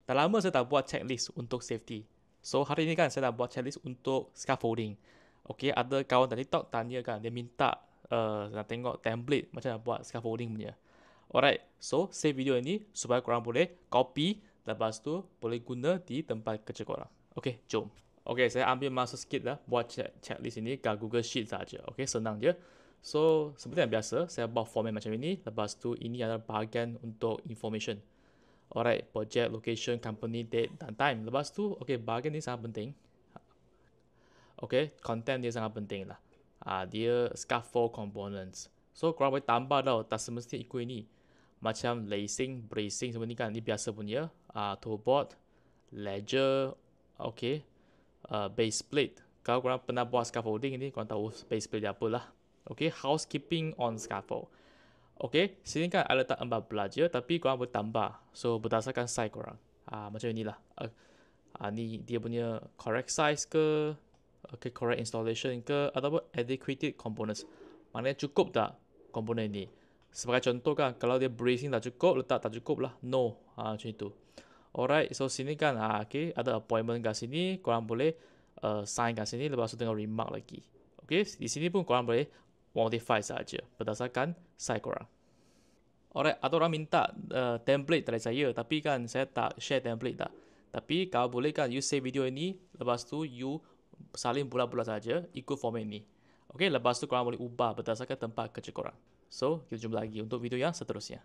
dah lama saya tak buat checklist untuk safety. So hari ini kan saya dah buat checklist untuk scaffolding. Okay, ada kawan dari TikTok tanya kan, dia minta nak tengok template macam nak buat scaffolding punya. Alright, so save video ini supaya korang boleh copy, lepas tu boleh guna di tempat kerja korang. Okay, jom. Okay, saya ambil masa sikit dah buat checklist ini kat Google Sheet saja. Okay, senang je. So, seperti yang biasa, saya buat format macam ini. Lepas tu, ini adalah bahagian untuk information. Alright, project, location, company, date dan time. Lepas tu, okay, bahagian ni sangat penting. Okay, content dia sangat penting lah. Dia scaffold components. So, korang boleh tambah tau, tak semestinya ikut ini. Macam lacing, bracing semua ni kan, ni biasa punya. Toolboard, ledger, okay, base plate. Kalau korang pernah buat scaffolding ini, korang tahu base plate dia apalah. Okay, housekeeping on scaffold. Okay, sini kan ada letak 14 je, tapi korang boleh tambah. So, berdasarkan size korang. Macam inilah. Ni dia punya correct size ke, okay, correct installation ke, ataupun adequate components. Maknanya cukup tak komponen ni? Sebagai contoh kan, kalau dia bracing tak cukup, letak tak cukup lah. No, macam itu. Alright, so sini kan, okay, ada appointment kat sini, korang boleh sign kat sini, lepas tu tengok remark lagi. Okay, di sini pun korang boleh modify saja berdasarkan size korang. Alright, ada orang minta template dari saya, tapi kan saya tak share template tak. Tapi kalau boleh kan, you save video ini, lepas tu you salin bulat-bulat saja, ikut format ini. Okay, lepas tu korang boleh ubah berdasarkan tempat kerja korang. So, kita jumpa lagi untuk video yang seterusnya.